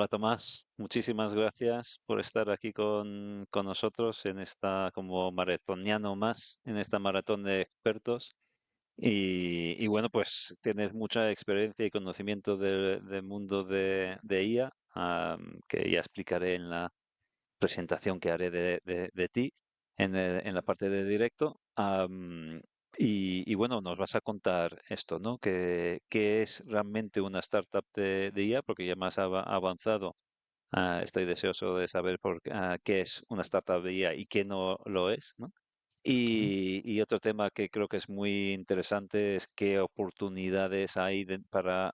Hola Tomás, muchísimas gracias por estar aquí con nosotros en esta como maratoniano más, en esta maratón de expertos. Y bueno, pues tienes mucha experiencia y conocimiento del mundo de IA, que ya explicaré en la presentación que haré de ti en la parte de directo. Y bueno, nos vas a contar esto, ¿no? ¿Qué es realmente una startup de IA? Porque ya más avanzado. Estoy deseoso de saber qué es una startup de IA y qué no lo es, ¿no? Y otro tema que creo que es muy interesante es qué oportunidades hay para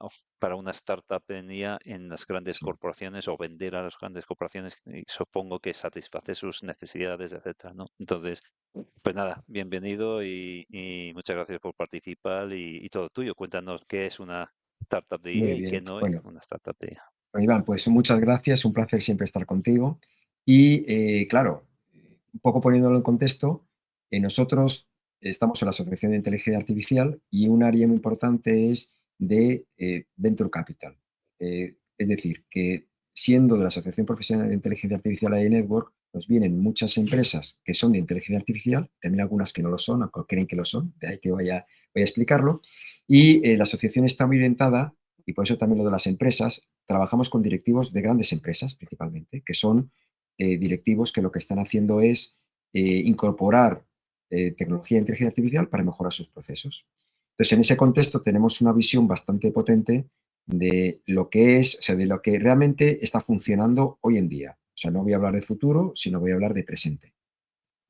una startup en IA en las grandes Sí, corporaciones o vender a las grandes corporaciones y supongo que satisface sus necesidades, etcétera, ¿no? Entonces, pues nada, bienvenido y muchas gracias por participar y todo tuyo. Cuéntanos qué es una startup de IA muy y qué bien. no es Bueno, una startup de IA. Iván, pues muchas gracias, un placer siempre estar contigo. Y claro, un poco poniéndolo en contexto, nosotros estamos en la Asociación de Inteligencia Artificial y un área muy importante es de Venture Capital. Es decir, que siendo de la Asociación Profesional de Inteligencia Artificial AI Network, nos vienen muchas empresas que son de inteligencia artificial, también algunas que no lo son, o creen que lo son, de ahí que voy a explicarlo. Y la asociación está muy orientada, y por eso también lo de las empresas, trabajamos con directivos de grandes empresas principalmente, que son directivos que lo que están haciendo es incorporar tecnología de inteligencia artificial para mejorar sus procesos. Entonces, en ese contexto tenemos una visión bastante potente de lo que es, o sea, de lo que realmente está funcionando hoy en día. O sea, no voy a hablar de futuro, sino voy a hablar de presente.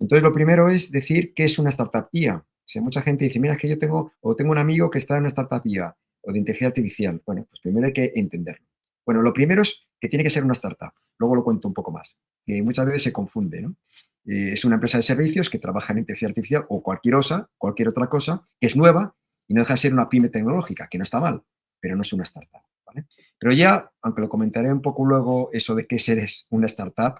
Entonces, lo primero es decir qué es una startup IA. O sea, mucha gente dice, mira, es que yo tengo un amigo que está en una startup IA o de inteligencia artificial. Bueno, pues primero hay que entenderlo. Bueno, lo primero es que tiene que ser una startup. Luego lo cuento un poco más. Que muchas veces se confunde, ¿no? Es una empresa de servicios que trabaja en inteligencia artificial o cualquier otra cosa que es nueva y no deja de ser una pyme tecnológica, que no está mal, pero no es una startup, ¿vale? Pero ya, aunque lo comentaré un poco luego, eso de qué ser es una startup,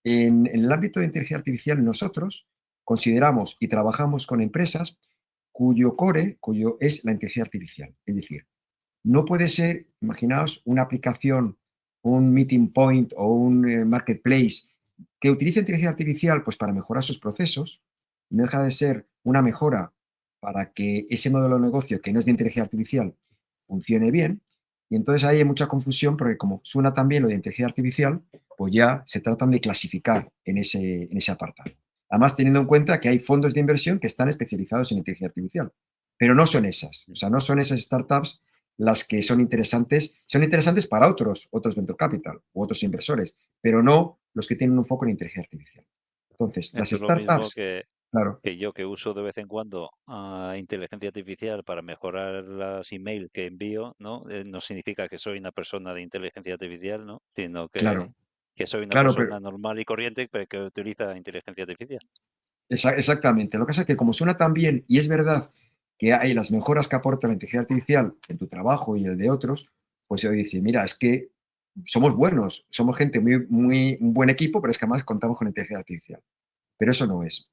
en el ámbito de inteligencia artificial, nosotros consideramos y trabajamos con empresas cuyo es la inteligencia artificial. Es decir, no puede ser, imaginaos, una aplicación, un meeting point o un marketplace que utilice inteligencia artificial pues, para mejorar sus procesos. No deja de ser una mejora para que ese modelo de negocio que no es de inteligencia artificial funcione bien. Y entonces ahí hay mucha confusión porque como suena también lo de inteligencia artificial, pues ya se tratan de clasificar en ese apartado. Además, teniendo en cuenta que hay fondos de inversión que están especializados en inteligencia artificial, pero no son esas. O sea, no son esas startups las que son interesantes para otros venture capital u otros inversores, pero no los que tienen un foco en inteligencia artificial. Entonces, las Esto es lo mismo startups, claro, que yo que uso de vez en cuando inteligencia artificial para mejorar las emails que envío, ¿no? No significa que soy una persona de inteligencia artificial, ¿no? Sino claro, que soy una claro, pero persona normal y corriente, pero que utiliza inteligencia artificial. exactamente. Lo que pasa es que como suena tan bien, y es verdad que hay las mejoras que aporta la inteligencia artificial en tu trabajo y el de otros, pues se dice, mira, es que somos buenos, somos gente un buen equipo, pero es que además contamos con inteligencia artificial. Pero eso no es.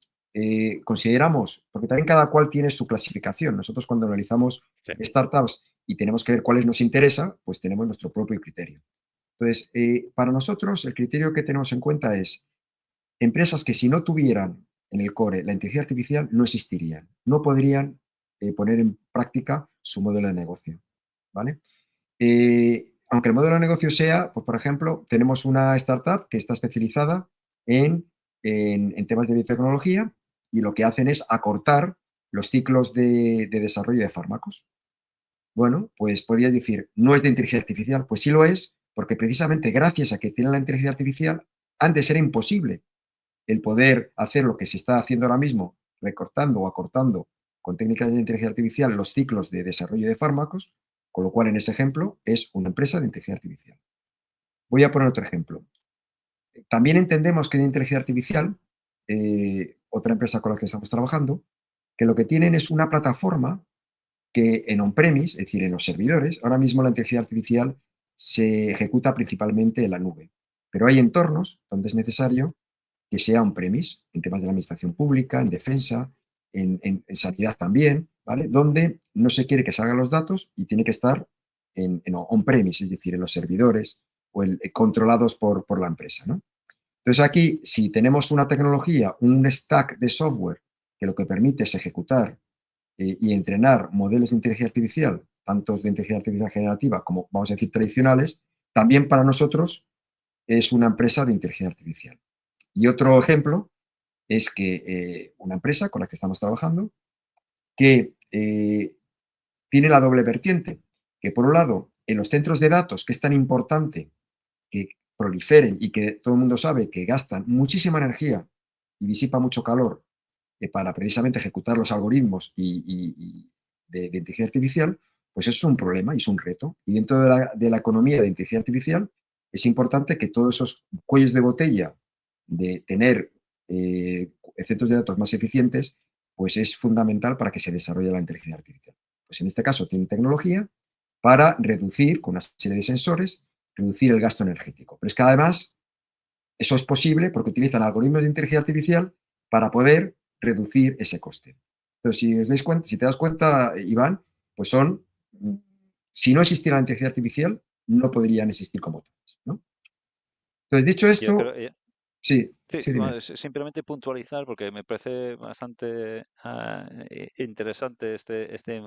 Consideramos, porque también cada cual tiene su clasificación. Nosotros cuando analizamos Sí. startups y tenemos que ver cuáles nos interesa, pues tenemos nuestro propio criterio. Entonces, para nosotros el criterio que tenemos en cuenta es empresas que si no tuvieran en el core la inteligencia artificial no existirían, no podrían poner en práctica su modelo de negocio. ¿Vale? Aunque el modelo de negocio sea, pues por ejemplo, tenemos una startup que está especializada en temas de biotecnología y lo que hacen es acortar los ciclos de desarrollo de fármacos. Bueno, pues podrías decir, no es de inteligencia artificial. Pues sí lo es, porque precisamente gracias a que tienen la inteligencia artificial, antes era imposible el poder hacer lo que se está haciendo ahora mismo, recortando o acortando con técnicas de inteligencia artificial los ciclos de desarrollo de fármacos, con lo cual en ese ejemplo es una empresa de inteligencia artificial. Voy a poner otro ejemplo. También entendemos que de inteligencia artificial, otra empresa con la que estamos trabajando, que lo que tienen es una plataforma que en on-premise, es decir, en los servidores, ahora mismo la inteligencia artificial se ejecuta principalmente en la nube, pero hay entornos donde es necesario que sea on-premise, en temas de la administración pública, en defensa, en sanidad también, ¿vale? Donde no se quiere que salgan los datos y tiene que estar en on-premise, es decir, en los servidores controlados por la empresa, ¿no? Entonces aquí, si tenemos una tecnología, un stack de software que lo que permite es ejecutar y entrenar modelos de inteligencia artificial, tanto de inteligencia artificial generativa como, vamos a decir, tradicionales, también para nosotros es una empresa de inteligencia artificial. Y otro ejemplo es que una empresa con la que estamos trabajando que tiene la doble vertiente, que por un lado, en los centros de datos, que es tan importante que proliferen y que todo el mundo sabe que gastan muchísima energía y disipa mucho calor para precisamente ejecutar los algoritmos de inteligencia artificial, pues eso es un problema y es un reto. Y dentro de la economía de inteligencia artificial es importante que todos esos cuellos de botella de tener centros de datos más eficientes, pues es fundamental para que se desarrolle la inteligencia artificial. Pues en este caso tiene tecnología para reducir, con una serie de sensores, reducir el gasto energético. Pero es que además eso es posible porque utilizan algoritmos de inteligencia artificial para poder reducir ese coste. Entonces, si os dais cuenta, si te das cuenta, Iván, pues si no existiera la inteligencia artificial, no podrían existir como tales, ¿no? Entonces, dicho Yo creo, esto, sí, sí, sí, dime. bueno, simplemente puntualizar porque me parece bastante interesante este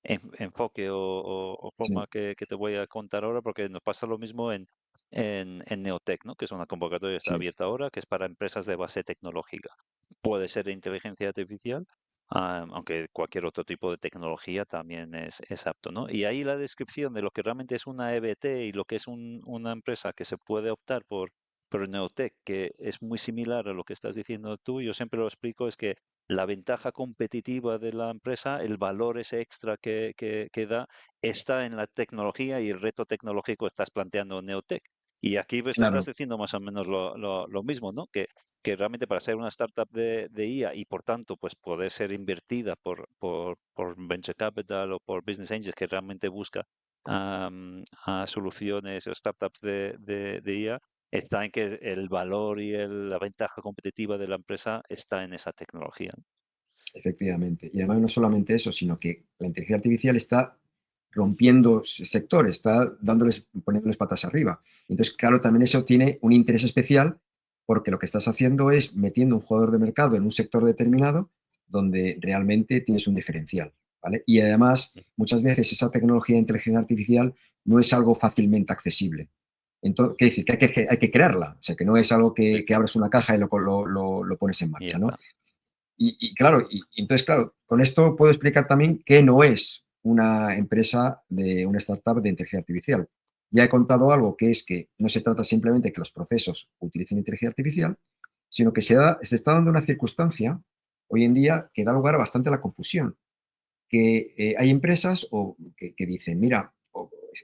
enfoque o Sí, forma que te voy a contar ahora, porque nos pasa lo mismo en Neotec, ¿no? Que es una convocatoria que está sí, abierta ahora, que es para empresas de base tecnológica. Puede ser de inteligencia artificial, aunque cualquier otro tipo de tecnología también es apto, ¿no? Y ahí la descripción de lo que realmente es una EBT y lo que es una empresa que se puede optar por Neotec, que es muy similar a lo que estás diciendo tú, yo siempre lo explico, es que la ventaja competitiva de la empresa, el valor ese extra que da, está en la tecnología y el reto tecnológico que estás planteando en Neotech. Y aquí pues estás claro, diciendo más o menos lo mismo, ¿no? Que realmente para ser una startup de IA y por tanto pues poder ser invertida por Venture Capital o por Business Angels que realmente busca a soluciones o startups de IA, está en que el valor y la ventaja competitiva de la empresa está en esa tecnología. efectivamente. Y además no solamente eso, sino que la inteligencia artificial está rompiendo sectores, está poniéndoles patas arriba. Entonces, claro, también eso tiene un interés especial porque lo que estás haciendo es metiendo un jugador de mercado en un sector determinado donde realmente tienes un diferencial, ¿vale? Y además, muchas veces esa tecnología de inteligencia artificial no es algo fácilmente accesible. Entonces, ¿qué decir? Que hay que crearla, o sea, que no es algo Sí, que abres una caja y lo pones en y ya marcha, ¿no? está. Claro, entonces, claro, con esto puedo explicar también qué no es una empresa de una startup de inteligencia artificial. Ya he contado algo que es que no se trata simplemente de que los procesos utilicen inteligencia artificial, sino que se está dando una circunstancia hoy en día que da lugar bastante a la confusión, que hay empresas que dicen, mira,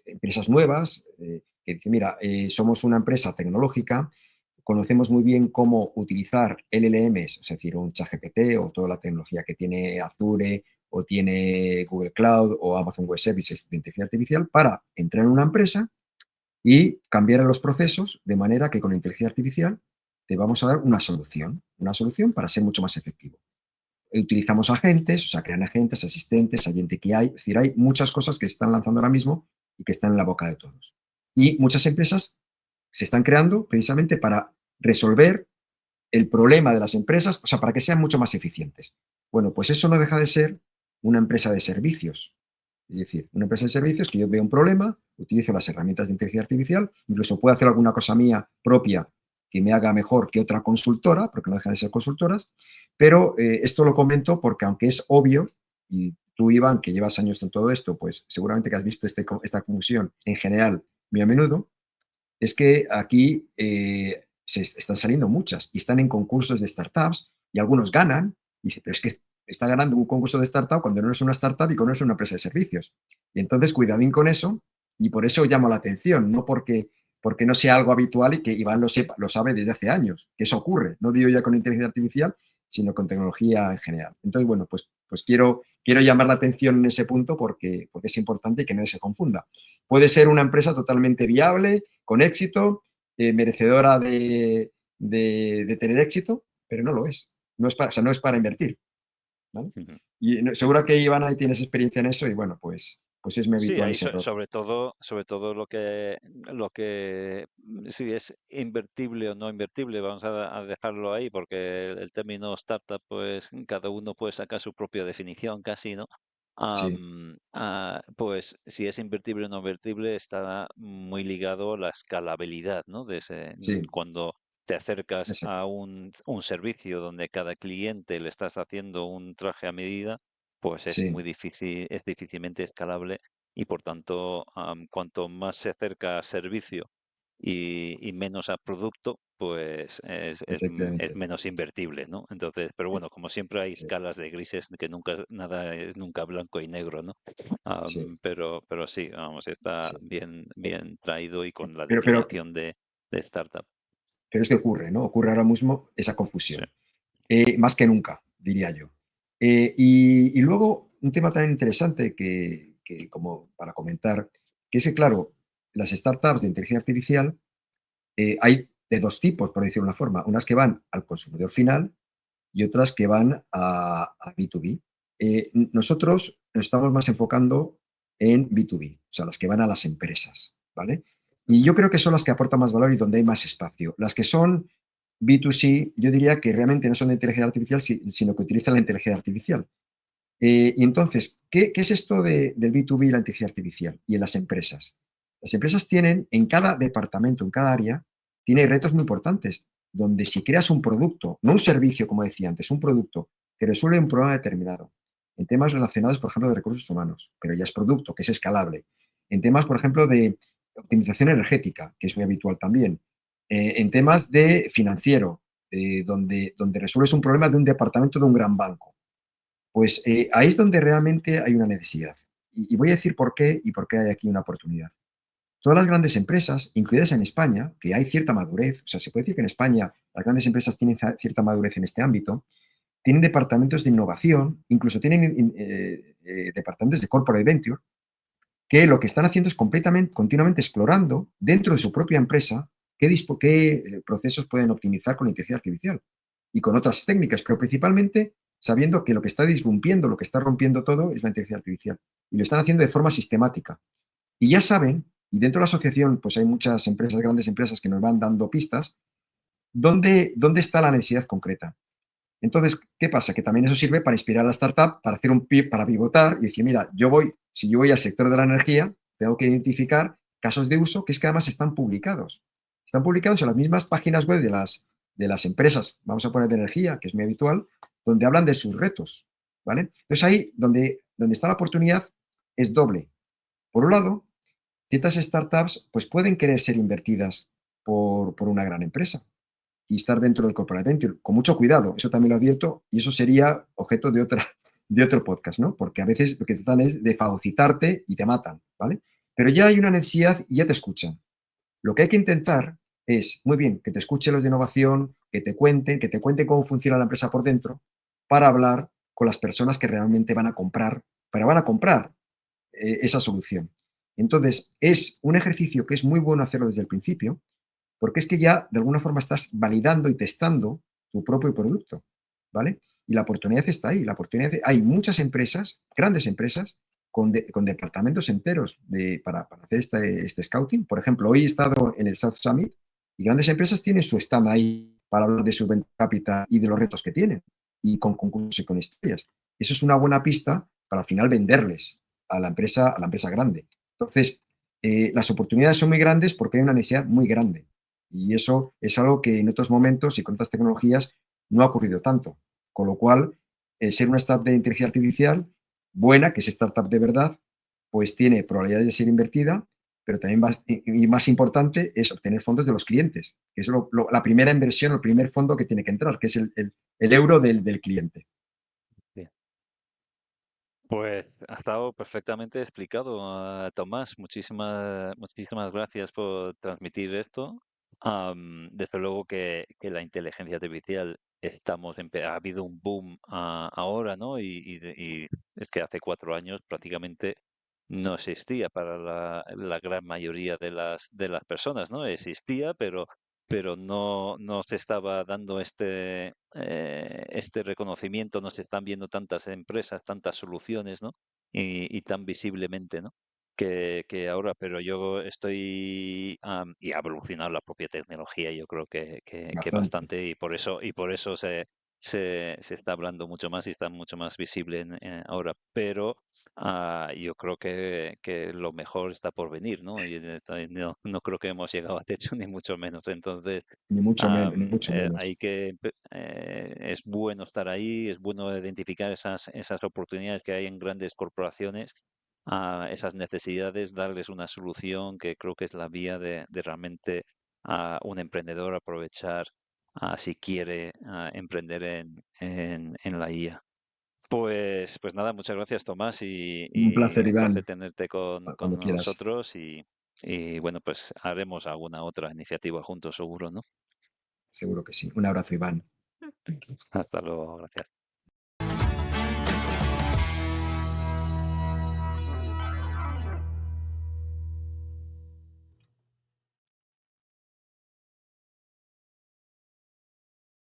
empresas nuevas, que dicen, mira, somos una empresa tecnológica, conocemos muy bien cómo utilizar LLMs, es decir, un ChatGPT o toda la tecnología que tiene Azure o tiene Google Cloud o Amazon Web Services de inteligencia artificial para entrar en una empresa y cambiar los procesos de manera que con inteligencia artificial te vamos a dar una solución para ser mucho más efectivo. Utilizamos agentes, o sea, crean agentes, asistentes, agente que hay, es decir, hay muchas cosas que se están lanzando ahora mismo y que están en la boca de todos. Y muchas empresas se están creando precisamente para resolver el problema de las empresas, o sea, para que sean mucho más eficientes. Bueno, pues eso no deja de ser una empresa de servicios. Es decir, una empresa de servicios que yo veo un problema, utilizo las herramientas de inteligencia artificial, incluso puedo hacer alguna cosa mía propia que me haga mejor que otra consultora, porque no dejan de ser consultoras, pero esto lo comento porque aunque es obvio, y tú, Iván, que llevas años en todo esto, pues seguramente que has visto esta confusión en general muy a menudo, es que aquí se están saliendo muchas y están en concursos de startups y algunos ganan. Y dice, pero es que está ganando un concurso de startup cuando no es una startup y cuando no es una empresa de servicios. Y entonces, cuidadín con eso y por eso llamo la atención, no porque no sea algo habitual y que Iván lo sabe desde hace años, que eso ocurre. No digo ya con inteligencia artificial, sino con tecnología en general. Entonces, bueno, pues quiero llamar la atención en ese punto porque es importante que nadie se confunda. Puede ser una empresa totalmente viable, con éxito, merecedora de tener éxito, pero no lo es. No es para, o sea, no es para invertir, ¿vale? Ujú. Y Sí, seguro que Iván ahí tienes experiencia en eso y bueno, pues pues es muy Sí, habitual ahí ese error. sobre todo lo que si es invertible o no invertible, vamos a dejarlo ahí, porque el término startup, pues cada uno puede sacar su propia definición casi, ¿no? Sí, Pues si es invertible o no invertible está muy ligado a la escalabilidad, ¿no? sí, Cuando te acercas exacto. a un servicio donde cada cliente le estás haciendo un traje a medida, pues es Sí, muy difícil, es difícilmente escalable y por tanto, cuanto más se acerca a servicio y menos a producto, pues es efectivamente. menos invertible, ¿no? Entonces, pero Eh, bueno, como siempre hay Sí, escalas de grises que nunca, nada es nunca blanco y negro, ¿no? sí, Pero sí, vamos, está sí. bien, Eh, bien traído y con la pero definición de startup. es que ocurre, ¿no? Ocurre ahora mismo esa Sí. confusión, más que nunca, diría yo. Y luego un tema tan interesante que como para comentar, que es que, claro, las startups de inteligencia artificial hay de dos tipos, por decirlo de una forma, unas que van al consumidor final y otras que van a B2B. Nosotros nos estamos más enfocando en B2B, o sea, las que van a las empresas, ¿vale? Y Ujú. yo creo que son las que aportan más valor y donde hay más espacio. Las que son B2C, yo diría que realmente no son de inteligencia artificial, sino que utilizan la inteligencia artificial. Y entonces, ¿qué es esto del B2B y la inteligencia artificial y en las empresas? Las empresas tienen, en cada departamento, en cada área, tiene retos muy importantes, donde si creas un producto, no un servicio, como decía antes, un producto que resuelve un problema determinado, en temas relacionados, por ejemplo, de recursos humanos, pero ya es producto, que es escalable, en temas, por ejemplo, de optimización energética, que es muy habitual también, en temas de financiero, donde resuelves un problema de un departamento de un gran banco, pues ahí es donde realmente hay una necesidad. Y voy a decir por qué y por qué hay aquí una oportunidad. Todas las grandes empresas, incluidas en España, que hay cierta madurez, o sea, se puede decir que en España las grandes empresas tienen cierta madurez en este ámbito, tienen departamentos de innovación, incluso tienen departamentos de corporate venture, que lo que están haciendo es completamente, continuamente explorando dentro de su propia empresa qué procesos pueden optimizar con la inteligencia artificial y con otras técnicas, pero principalmente sabiendo que lo que está disrumpiendo, lo que está rompiendo todo es la inteligencia artificial. Y lo están haciendo de forma sistemática. Y ya saben, y dentro de la asociación, pues hay muchas empresas, grandes empresas que nos van dando pistas, dónde está la necesidad concreta. Entonces, ¿qué pasa? Que también eso sirve para inspirar a la startup, para hacer para pivotar y decir, mira, si yo voy al sector de la energía, tengo que identificar casos de uso que es que además están publicados. Están publicados en las mismas páginas web de las empresas, vamos a poner de energía, que es muy habitual, donde hablan de sus retos, ¿vale? Entonces ahí donde está la oportunidad es doble. Por un lado, ciertas startups pues pueden querer ser invertidas por una gran empresa, y estar dentro del corporate venture. Con mucho cuidado, eso también lo advierto, y eso sería objeto de otro podcast, ¿no? Porque a veces lo que tratan es de fagocitarte y te matan, ¿vale? Pero ya hay una necesidad y ya te escuchan. Lo que hay que intentar es, muy bien, que te escuchen los de innovación, que te cuenten cómo funciona la empresa por dentro, para hablar con las personas que realmente van a comprar, pero van a comprar esa solución. Entonces, es un ejercicio que es muy bueno hacerlo desde el principio, porque es que ya de alguna forma estás validando y testando tu propio producto, ¿vale? Y la oportunidad está ahí. Hay muchas empresas, grandes empresas, con departamentos enteros para hacer este scouting. Por ejemplo, hoy he estado en el South Summit y grandes empresas tienen su stand ahí para hablar de su venture capital y de los retos que tienen, y con concursos y con historias. Eso es una buena pista para al final venderles a la empresa grande. Entonces, las oportunidades son muy grandes porque hay una necesidad muy grande. Y eso es algo que en otros momentos y con otras tecnologías no ha ocurrido tanto. Con lo cual, ser una startup de inteligencia artificial buena, que es startup de verdad, pues tiene probabilidades de ser invertida, pero también y más importante es obtener fondos de los clientes, que es la primera inversión, el primer fondo que tiene que entrar, que es el euro del cliente. Bien. Pues ha estado perfectamente explicado, Tomás. Muchísimas gracias por transmitir esto. Desde luego que la inteligencia artificial ha habido un boom ahora, ¿no? Y es que hace 4 años prácticamente no existía para la gran mayoría de las personas, ¿no? Existía, pero no se estaba dando este reconocimiento, no se están viendo tantas empresas, tantas soluciones, ¿no? y tan visiblemente, ¿no? Que ahora, pero yo estoy, y ha evolucionado la propia tecnología, yo creo que bastante. bastante, y por eso se está hablando mucho más y está mucho más visible ahora. Pero yo creo que lo mejor está por venir, ¿no? Y no creo que hemos llegado a techo, ni mucho menos. Entonces, Ni mucho menos, ni mucho hay menos. es bueno estar ahí, es bueno identificar esas oportunidades que hay en grandes corporaciones, a esas necesidades, darles una solución, que creo que es la vía de realmente a un emprendedor aprovechar, si quiere, emprender en la IA. Pues nada, muchas gracias, Tomás, Un placer, y un placer Iván, tenerte con cuando quieras. nosotros, y bueno, pues haremos alguna otra iniciativa juntos, seguro, ¿no? Seguro que sí. Un abrazo, Iván. Hasta luego, gracias.